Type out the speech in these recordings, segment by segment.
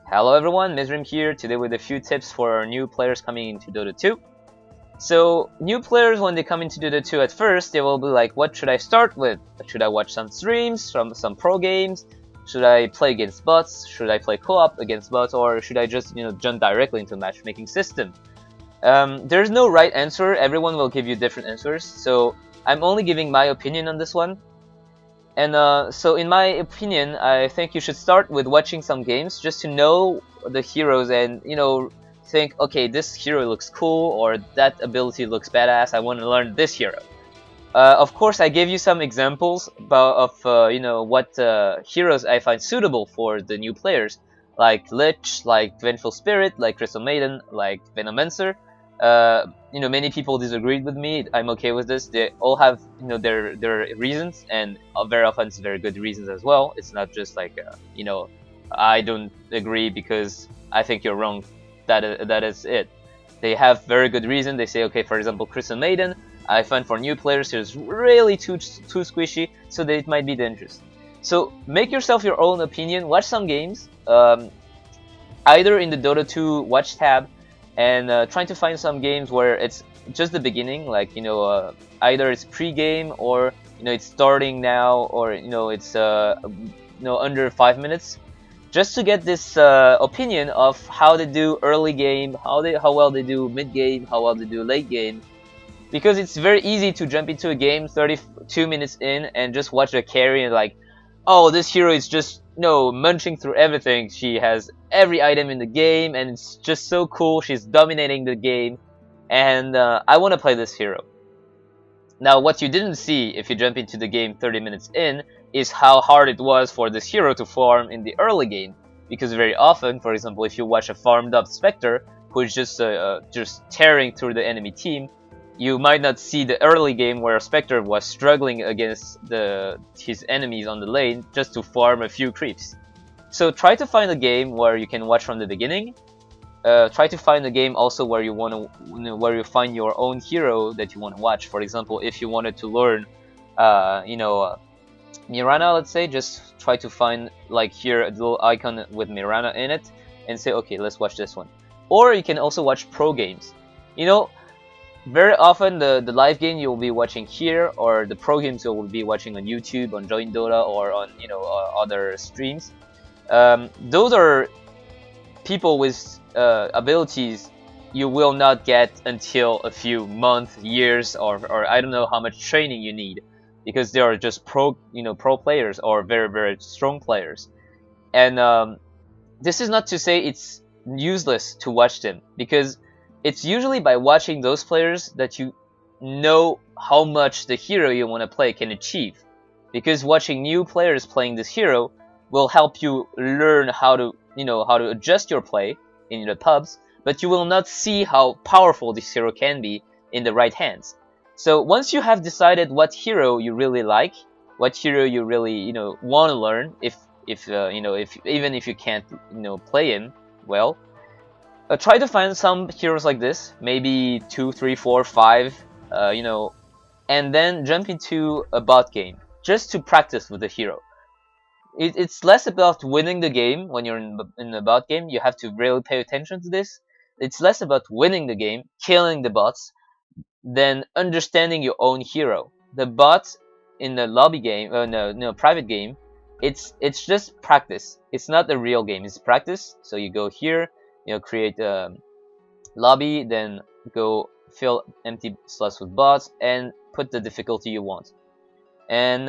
Hello everyone, Myzzrym here, today with a few tips for new players coming into Dota 2. So, new players, when they come into Dota 2 at first, they will be like, what should I start with? Should I watch some streams, some pro games? Should I play against bots? Should I play co-op against bots? Or should I just, jump directly into a matchmaking system? There's no right answer, everyone will give you different answers, so I'm only giving my opinion on this one. And so in my opinion, I think you should start with watching some games just to know the heroes and, think, okay, this hero looks cool or that ability looks badass, I want to learn this hero. Of course, I gave you some examples of, what heroes I find suitable for the new players, like Lich, like Vengeful Spirit, like Crystal Maiden, like Venomancer. Many people disagreed with me. I'm okay with this. They all have, their reasons, and very often it's very good reasons as well. It's not just like, I don't agree because I think you're wrong. That is it. They have very good reason. They say, okay, for example, Crystal Maiden, I find for new players it's really too squishy, so that it might be dangerous. So make yourself your own opinion. Watch some games, either in the Dota 2 watch tab, and trying to find some games where it's just the beginning, like either it's pre-game or it's starting now, or it's under 5 minutes, just to get this opinion of how they do early game, how well they do mid game, how well they do late game, because it's very easy to jump into a game 32 minutes in and just watch a carry and like, oh, this hero is just munching through everything. She has every item in the game and it's just so cool. She's dominating the game, and I want to play this hero. Now, what you didn't see if you jump into the game 30 minutes in is how hard it was for this hero to farm in the early game, because very often, for example, if you watch a farmed up Spectre who is just tearing through the enemy team, you might not see the early game where Spectre was struggling against his enemies on the lane just to farm a few creeps. So try to find a game where you can watch from the beginning. Try to find a game also where you where you find your own hero that you want to watch. For example, if you wanted to learn, Mirana, let's say, just try to find like here a little icon with Mirana in it, and say, okay, let's watch this one. Or you can also watch pro games. Very often the live game you will be watching here, or the pro games you will be watching on YouTube, on Join Dota, or on other streams. Those are people with abilities you will not get until a few months, years, or I don't know how much training you need, because they are just pro players or very, very strong players. And this is not to say it's useless to watch them, because it's usually by watching those players that you know how much the hero you want to play can achieve. Because watching new players playing this hero will help you learn how to adjust your play in the pubs, but you will not see how powerful this hero can be in the right hands. So once you have decided what hero you really like, what hero you really want to learn, even if you can't play him well, try to find some heroes like this, maybe 2, 3, 4, 5, and then jump into a bot game just to practice with the hero. It's less about winning the game when you're in a bot game. You have to really pay attention to this. It's less about winning the game, killing the bots, than understanding your own hero. The bots in the lobby game, private game, it's just practice. It's not a real game. It's practice. So you go here, create a lobby, then go fill empty slots with bots and put the difficulty you want. And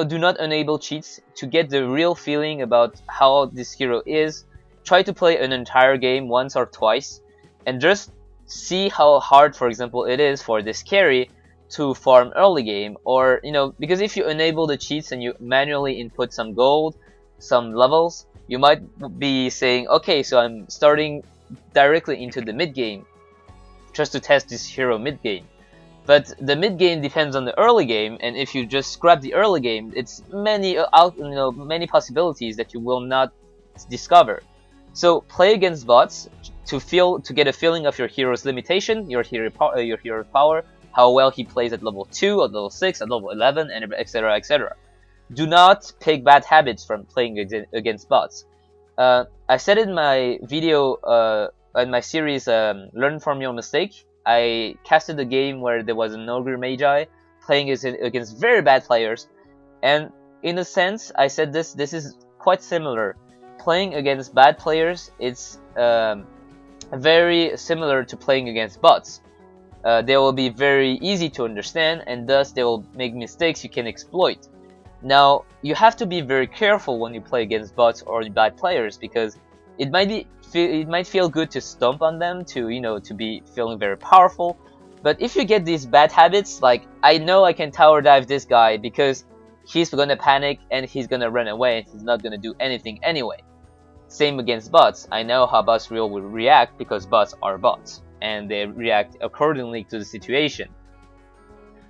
do not enable cheats. To get the real feeling about how this hero is, try to play an entire game once or twice and just see how hard, for example, it is for this carry to farm early game, or because if you enable the cheats and you manually input some gold, some levels, you might be saying, okay, so I'm starting directly into the mid game just to test this hero mid game. But the mid game depends on the early game, and if you just scrap the early game, it's many possibilities that you will not discover. So play against bots to get a feeling of your hero's limitation, your hero's power, how well he plays at level 2, at level 6, at level 11, and etc, etc. Do not pick bad habits from playing against bots. I said in my video, in my series, Learn from Your Mistake, I casted a game where there was an Ogre Magi playing against very bad players, and in a sense, I said this is quite similar. Playing against bad players, it's very similar to playing against bots. They will be very easy to understand, and thus they will make mistakes you can exploit. Now, you have to be very careful when you play against bots or bad players, because it might feel good to stomp on them, to be feeling very powerful. But if you get these bad habits, like, I know I can tower dive this guy because he's gonna panic and he's gonna run away and he's not gonna do anything anyway. Same against bots. I know how bots will react because bots are bots and they react accordingly to the situation.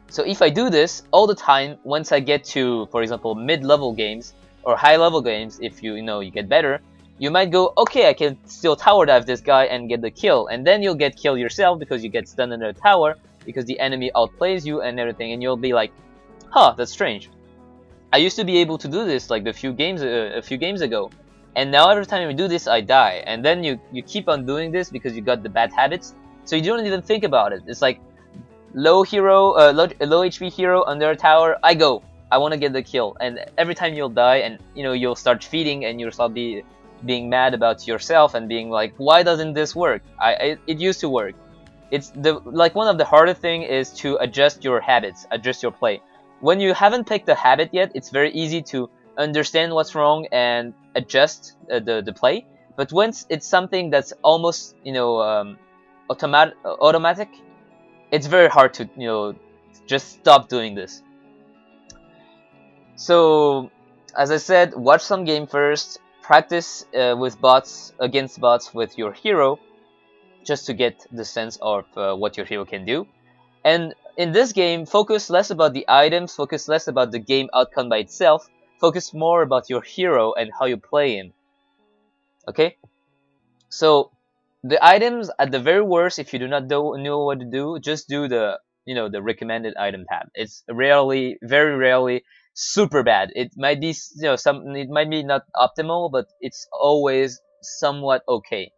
So if I do this all the time, once I get to, for example, mid-level games or high-level games, if you get better, you might go, okay, I can still tower dive this guy and get the kill, and then you'll get killed yourself because you get stunned under the tower because the enemy outplays you and everything, and you'll be like, huh, that's strange. I used to be able to do this like a few games ago, and now every time you do this, I die. And then you keep on doing this because you got the bad habits, so you don't even think about it. It's like low HP hero under a tower, I want to get the kill, and every time you'll die, and you'll start feeding, and you'll start being mad about yourself and being like, why doesn't this work? It used to work. It's one of the harder thing is to adjust your habits, adjust your play. When you haven't picked a habit yet, it's very easy to understand what's wrong and adjust the play. But once it's something that's almost automatic, it's very hard to just stop doing this. So as I said, watch some game first, practice with bots, against bots with your hero, just to get the sense of what your hero can do. And in this game, focus less about the items, focus less about the game outcome by itself, focus more about your hero and how you play him. Okay? So the items, at the very worst, if you do not know what to do, just do the recommended item tab. It's rarely, very rarely, super bad. It might be it might be not optimal, but it's always somewhat okay.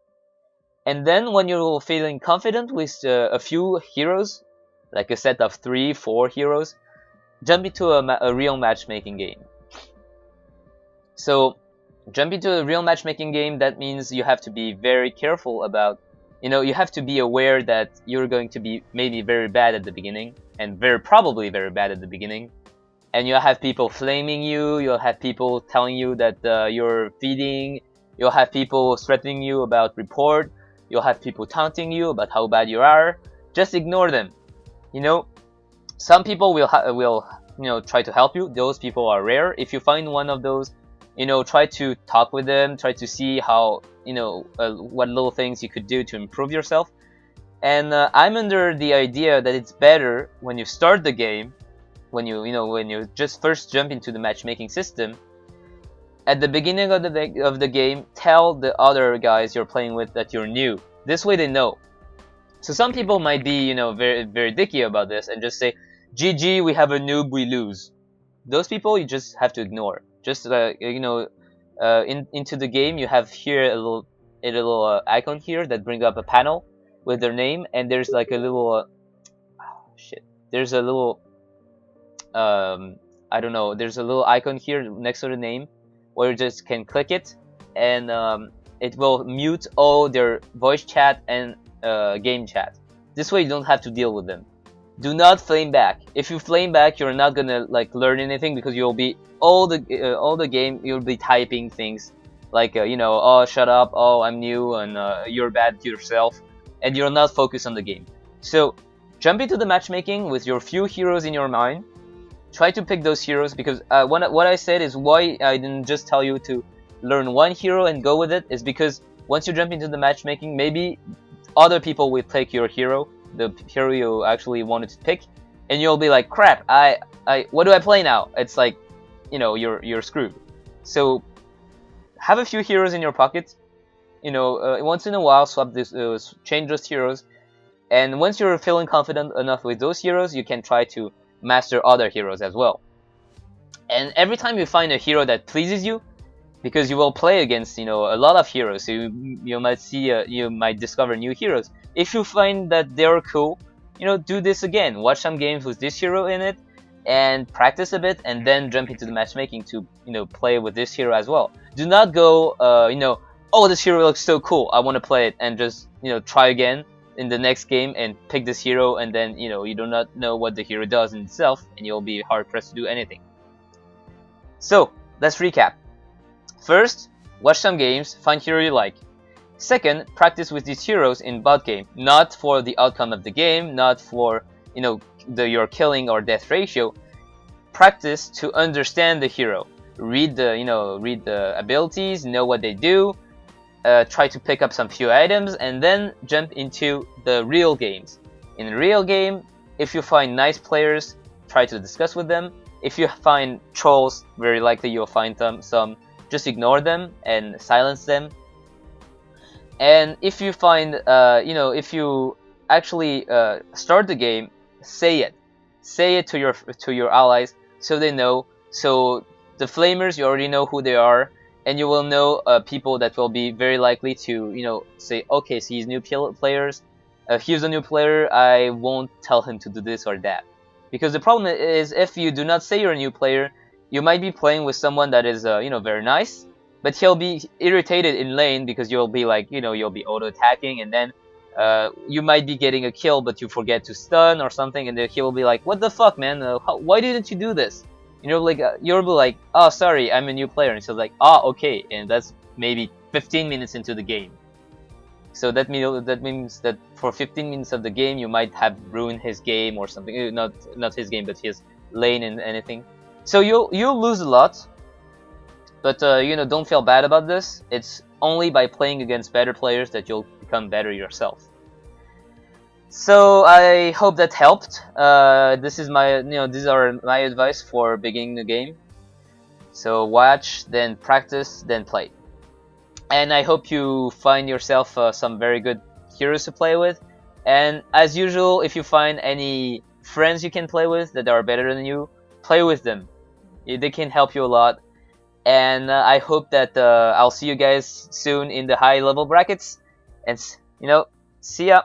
And then when you're feeling confident with a few heroes, like a set of 3-4 heroes, jump into a real matchmaking game. So jump into a real matchmaking game, that means you have to be very careful about, you have to be aware that you're going to be maybe very bad at the beginning, and very probably very bad at the beginning. And you'll have people flaming you, you'll have people telling you that you're feeding, you'll have people threatening you about report, you'll have people taunting you about how bad you are. Just ignore them. Some people will try to help you. Those people are rare. If you find one of those, try to talk with them, try to see how, what little things you could do to improve yourself. And I'm under the idea that it's better when you start the game, when you just first jump into the matchmaking system, at the beginning of the game, tell the other guys you're playing with that you're new. This way they know. So some people might be, very, very dicky about this and just say, GG, we have a noob, we lose. Those people you just have to ignore. Just into the game, you have here a little icon here that brings up a panel with their name, and there's like a little there's a little I don't know, there's a little icon here next to the name where you just can click it, and it will mute all their voice chat and game chat. This way you don't have to deal with them. Do not flame back. If you flame back, you're not gonna learn anything, because you'll be all the game you'll be typing things like oh, shut up, oh, I'm new, and you're bad to yourself, and you're not focused on the game. So jump into the matchmaking with your few heroes in your mind. Try to pick those heroes, because what I said is why I didn't just tell you to learn one hero and go with it, is because once you jump into the matchmaking, maybe other people will take your hero, the hero you actually wanted to pick, and you'll be like, crap, what do I play now? It's like, you're screwed. So have a few heroes in your pocket, once in a while swap this, change those heroes, and once you're feeling confident enough with those heroes, you can try to master other heroes as well. And every time you find a hero that pleases you, because you will play against, you know, a lot of heroes. So you might see, you might discover new heroes. If you find that they're cool, you know, do this again. Watch some games with this hero in it, and practice a bit, and then jump into the matchmaking to, you know, play with this hero as well. Do not go, you know, oh, this hero looks so cool, I want to play it, and just, you know, try again in the next game and pick this hero, and then, you know, you do not know what the hero does in itself, and you'll be hard pressed to do anything. So let's recap. First, watch some games, find hero you like. Second, practice with these heroes in bot game, not for the outcome of the game, not for, you know, your killing or death ratio. Practice to understand the hero. Read the abilities, know what they do. Try to pick up some few items, and then jump into the real games. In a real game, if you find nice players, try to discuss with them. If you find trolls, very likely you'll find some. Just ignore them and silence them. And if you find, you know, if you actually start the game, say it to your allies, so they know. So the flamers, you already know who they are, and you will know people that will be very likely to, you know, say, okay, so he's new players. Here's a new player. I won't tell him to do this or that, because the problem is, if you do not say you're a new player, you might be playing with someone that is, you know, very nice, but he'll be irritated in lane because you'll be like, you know, you'll be auto attacking, and then you might be getting a kill, but you forget to stun or something, and then he'll be like, what the fuck, man? Why didn't you do this? And you'll be like, oh, sorry, I'm a new player. And he's like, oh, okay, and that's maybe 15 minutes into the game. So that means that for 15 minutes of the game, you might have ruined his game or something. Not his game, but his lane and anything. So you'll lose a lot. But you know, don't feel bad about this. It's only by playing against better players that you'll become better yourself. So I hope that helped. These are my advice for beginning the game. So watch, then practice, then play. And I hope you find yourself some very good heroes to play with. And as usual, if you find any friends you can play with that are better than you, play with them. They can help you a lot. And I hope that I'll see you guys soon in the high level brackets. And, you know, see ya!